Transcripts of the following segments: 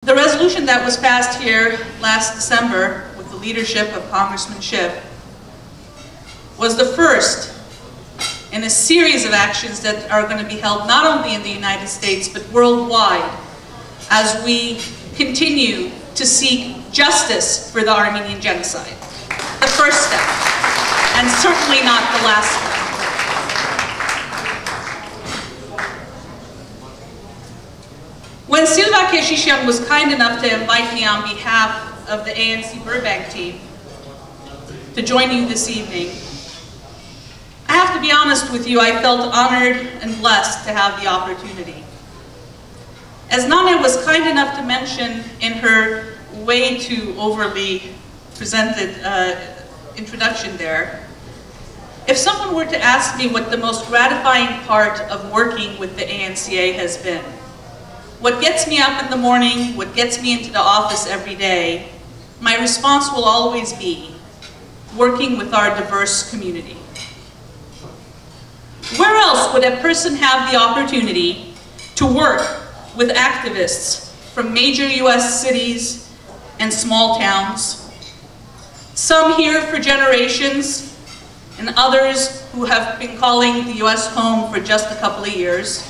The resolution that was passed here last December with the leadership of Congressman Schiff was the first in a series of actions that are going to be held not only in the United States but worldwide as we continue to seek justice for the Armenian genocide. The first step, and certainly not the last step. When Silva Chouldjian was kind enough to invite me on behalf of the ANC Burbank team to join you this evening, I have to be honest with you, I felt honored and blessed to have the opportunity. As Nana was kind enough to mention in her way too overly presented introduction there, if someone were to ask me what the most gratifying part of working with the ANCA has been, what gets me up in the morning, what gets me into the office every day, my response will always be working with our diverse community. Where else would a person have the opportunity to work with activists from major US cities and small towns, some here for generations and others who have been calling the US home for just a couple of years,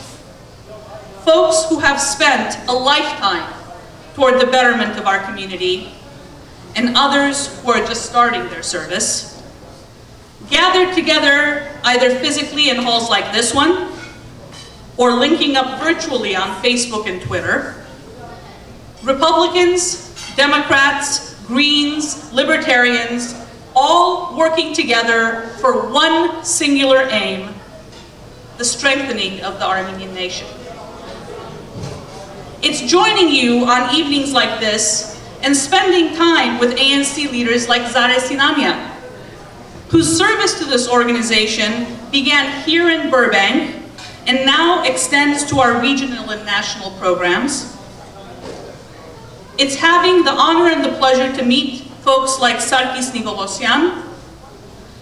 folks who have spent a lifetime toward the betterment of our community, and others who are just starting their service, gathered together either physically in halls like this one, or linking up virtually on Facebook and Twitter. Republicans, Democrats, Greens, Libertarians, all working together for one singular aim: the strengthening of the Armenian nation. It's joining you on evenings like this and spending time with ANC leaders like Zare Sinamia, whose service to this organization began here in Burbank and now extends to our regional and national programs. It's having the honor and the pleasure to meet folks like Sarkis Nigolosyan,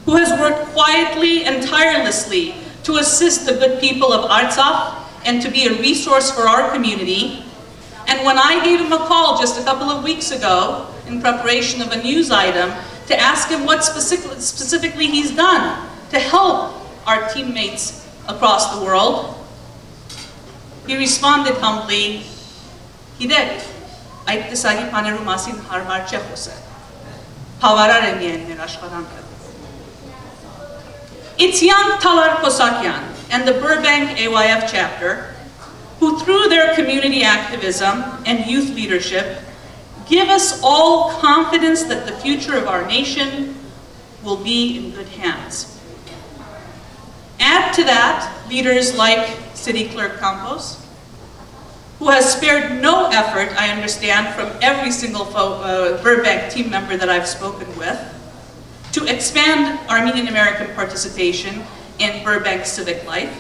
who has worked quietly and tirelessly to assist the good people of Artsakh and to be a resource for our community. And when I gave him a call just a couple of weeks ago in preparation of a news item to ask him what specifically he's done to help our teammates across the world, he responded humbly, "Gidek, այդ տեսակի բաներու մասին հարմար չէ խոսել. Բավարար է միայն մեր աշխատանքը." It's young Talar Kosakyan and the Burbank AYF chapter who, through their community activism and youth leadership, give us all confidence that the future of our nation will be in good hands. Add to that leaders like City Clerk Campos, who has spared no effort, I understand, from every single Burbank team member that I've spoken with, to expand Armenian American participation in Burbank civic life.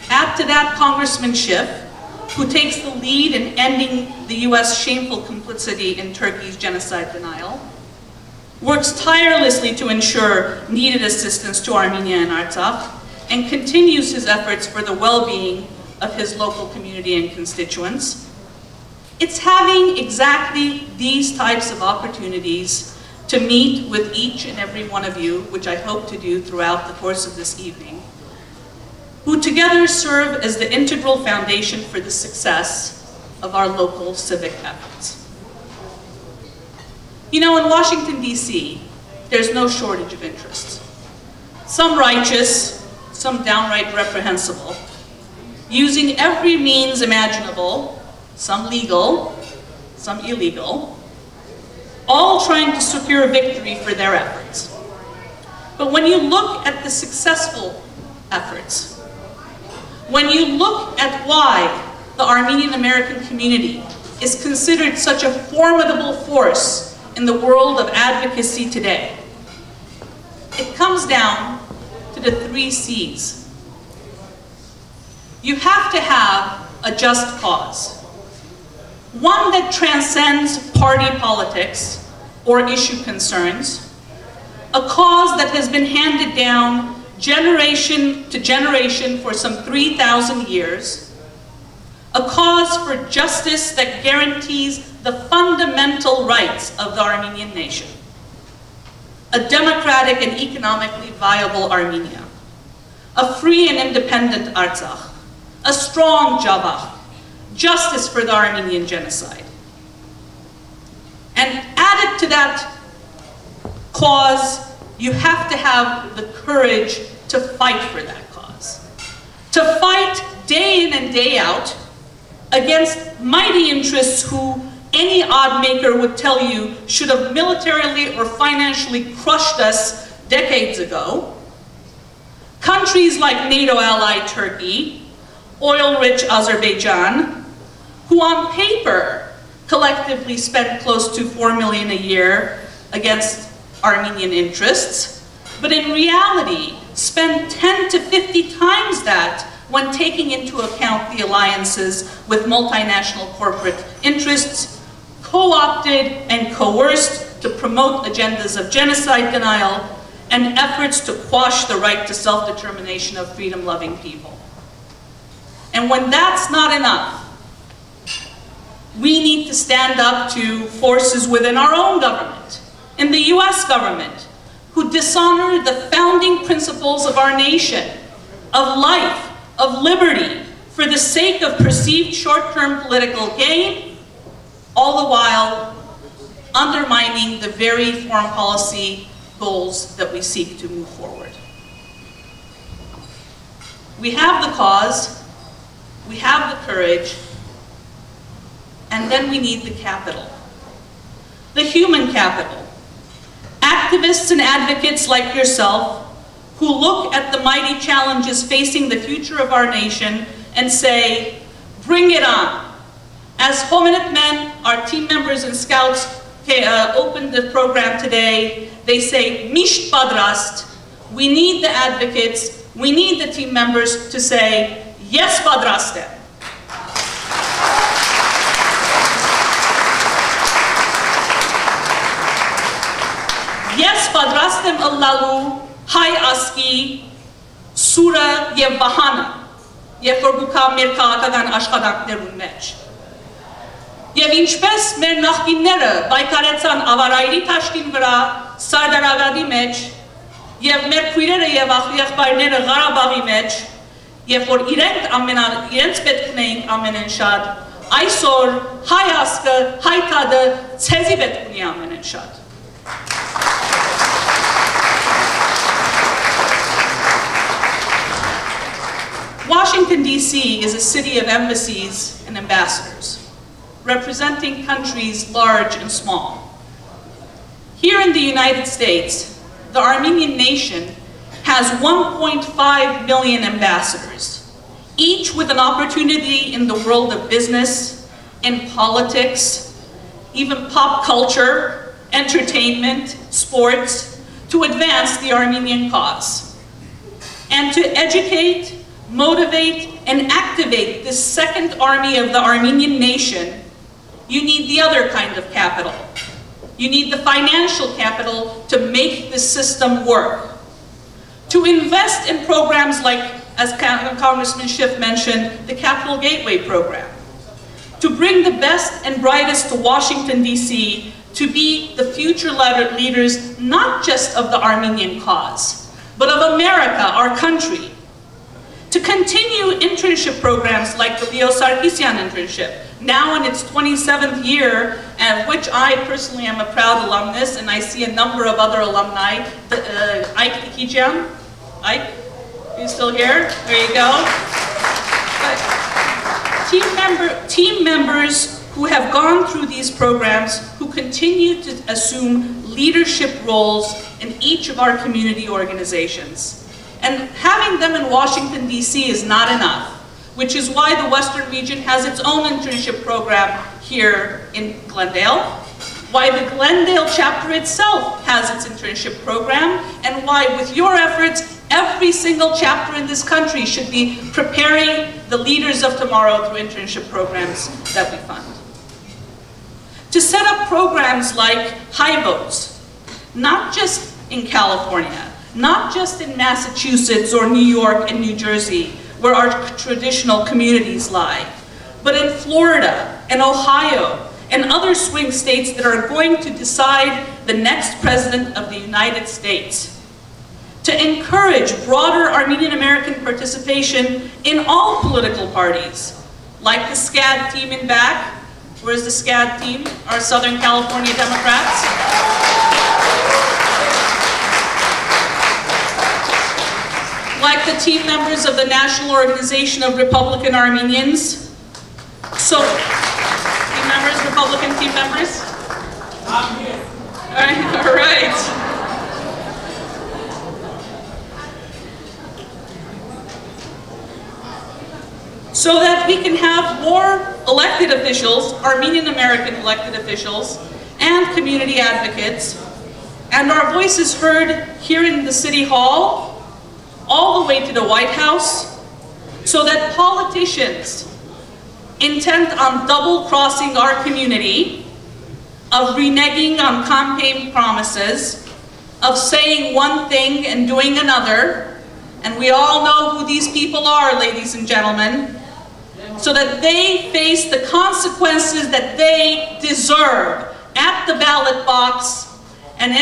Add to that Congressman Schiff, who takes the lead in ending the US shameful complicity in Turkey's genocide denial, works tirelessly to ensure needed assistance to Armenia and Artsakh, and continues his efforts for the well-being of his local community and constituents. It's having exactly these types of opportunities to meet with each and every one of you, which I hope to do throughout the course of this evening, who together serve as the integral foundation for the success of our local civic efforts. You know, in Washington, D.C., there's no shortage of interests. Some righteous, some downright reprehensible, using every means imaginable, some legal, some illegal, all trying to secure victory for their efforts. But when you look at the successful efforts, when you look at why the Armenian American community is considered such a formidable force in the world of advocacy today, it comes down to the 3 C's. You have to have a just cause, one that transcends party politics or issue concerns, a cause that has been handed down generation to generation for some 3,000 years, a cause for justice that guarantees the fundamental rights of the Armenian nation, a democratic and economically viable Armenia, a free and independent Artsakh, a strong Jabakh, justice for the Armenian genocide. And added to that cause, you have to have the courage to fight for that cause. To fight day in and day out against mighty interests who any odd maker would tell you should have militarily or financially crushed us decades ago. Countries like NATO ally Turkey, oil-rich Azerbaijan, who on paper collectively spent close to $4 million a year against Armenian interests, but in reality spend 10 to 50 times that when taking into account the alliances with multinational corporate interests, co-opted and coerced to promote agendas of genocide denial and efforts to quash the right to self-determination of freedom-loving people. And when that's not enough, we need to stand up to forces within our own government, in the US government, who dishonor the founding principles of our nation, of life, of liberty, for the sake of perceived short-term political gain, all the while undermining the very foreign policy goals that we seek to move forward. We have the cause, we have the courage, and then we need the capital, the human capital. Activists and advocates like yourself who look at the mighty challenges facing the future of our nation and say, bring it on. As Hominid Men, our team members and scouts opened the program today, they say, Misht Padrast. We need the advocates, we need the team members to say, yes, Padrastem. Yes, Padrastem Allalu, Hai Aski, Sura Yev Bahana, Yev Forbuka Mirkaakagan Ashkadaknerun Mech. Եվ ինչպես մեր նախկինները բայկարեցան ավարայրի թաշկին վրա, Սարդարավադի մեջ, եւ մեր քույրերը եւ աղբայրները Ղարաբաղի մեջ, եւ որ իրենց պետք ունեին ամենեն շատ, այսօր հայ ասկը, հայ թադը ցեզի պետք ունի ամենեն շատ։ Washington, D.C. is a city of embassies and ambassadors, representing countries large and small. Here in the United States, the Armenian nation has 1.5 million ambassadors, each with an opportunity in the world of business, in politics, even pop culture, entertainment, sports, to advance the Armenian cause, and to educate, motivate, and activate this second army of the Armenian nation. You need the other kind of capital. You need the financial capital to make the system work. To invest in programs like, as Congressman Schiff mentioned, the Capital Gateway program. To bring the best and brightest to Washington, D.C. to be the future leaders, not just of the Armenian cause, but of America, our country. To continue internship programs like the Leo Sarkisian internship, now in its 27th year, and which I personally am a proud alumnus, and I see a number of other alumni. Chouldjian, Ike, are you still here? There you go. Team members who have gone through these programs, who continue to assume leadership roles in each of our community organizations. And having them in Washington, D.C. is not enough, which is why the Western region has its own internship program here in Glendale, why the Glendale chapter itself has its internship program, and why, with your efforts, every single chapter in this country should be preparing the leaders of tomorrow through internship programs that we fund. To set up programs like High Votes, not just in California, not just in Massachusetts or New York and New Jersey, where our traditional communities lie, but in Florida and Ohio and other swing states that are going to decide the next president of the United States. To encourage broader Armenian American participation in all political parties, like the SCAD team in back. Where's the SCAD team? Our Southern California Democrats. Like the team members of the National Organization of Republican Armenians. So, team members, Republican team members? I'm here. All right. So that we can have more elected officials, Armenian American elected officials, and community advocates, and our voices heard here in the City Hall, all the way to the White House, so that politicians intent on double-crossing our community, of reneging on campaign promises, of saying one thing and doing another, and we all know who these people are, ladies and gentlemen, so that they face the consequences that they deserve at the ballot box and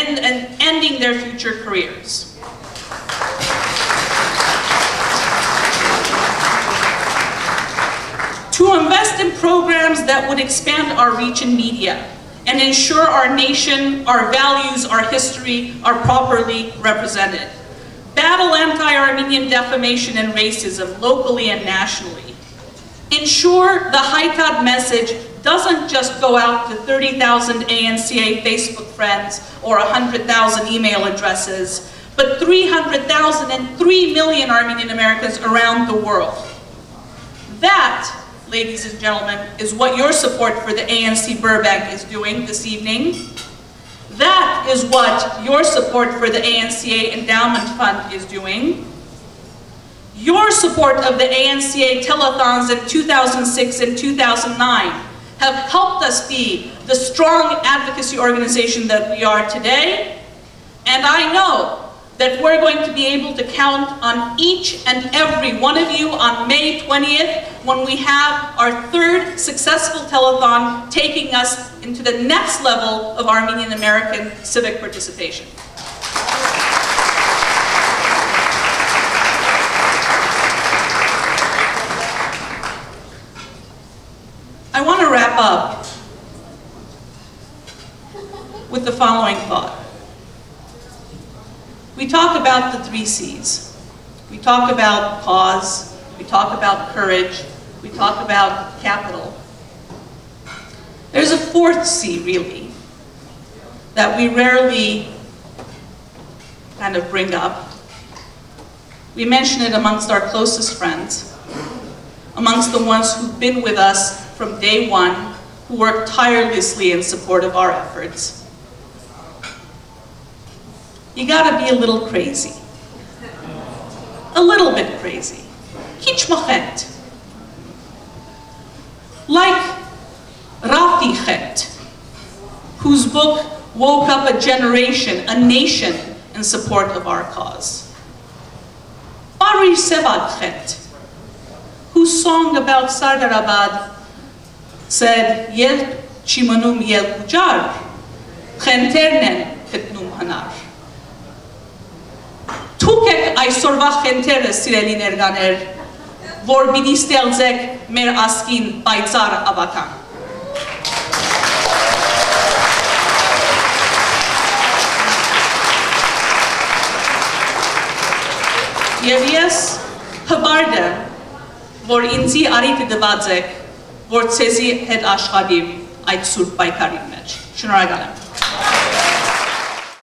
ending their future careers. To invest in programs that would expand our reach in media and ensure our nation, our values, our history are properly represented. Battle anti-Armenian defamation and racism locally and nationally. Ensure the Haitad message doesn't just go out to 30,000 ANCA Facebook friends or 100,000 email addresses, but 300,000 and 3 million Armenian Americans around the world. That, ladies and gentlemen, is what your support for the ANC Burbank is doing this evening. That is what your support for the ANCA Endowment Fund is doing. Your support of the ANCA telethons in 2006 and 2009 have helped us be the strong advocacy organization that we are today. And I know that we're going to be able to count on each and every one of you on May 20th when we have our third successful telethon taking us into the next level of Armenian American civic participation. I want to wrap up with the following thought. We talk about the 3 C's. We talk about cause, we talk about courage, we talk about capital. There's a 4th C, really, that we rarely kind of bring up. We mention it amongst our closest friends, amongst the ones who've been with us from day one, who work tirelessly in support of our efforts. You gotta be a little crazy. A little bit crazy. Kitschmachent. Like Rafi Chet, whose book woke up a generation, a nation, in support of our cause. Bari Sevad Chet, whose song about Sardarabad said, Yel Chimanum Yel Kujar, Chenternen Ketnum Hanar. Tukek այսօրվա խենթերը սիրելի ներկաներ, որ պիտի ստեղծեք մեր ասկին պայծառ ավական։ Եվ ես հպարտ եմ, որ ինձի արիթը դված եք, որ ցեզի հետ աշխատիմ այդ սուրբ պայքարի մեջ։ Շնորհակալ եմ։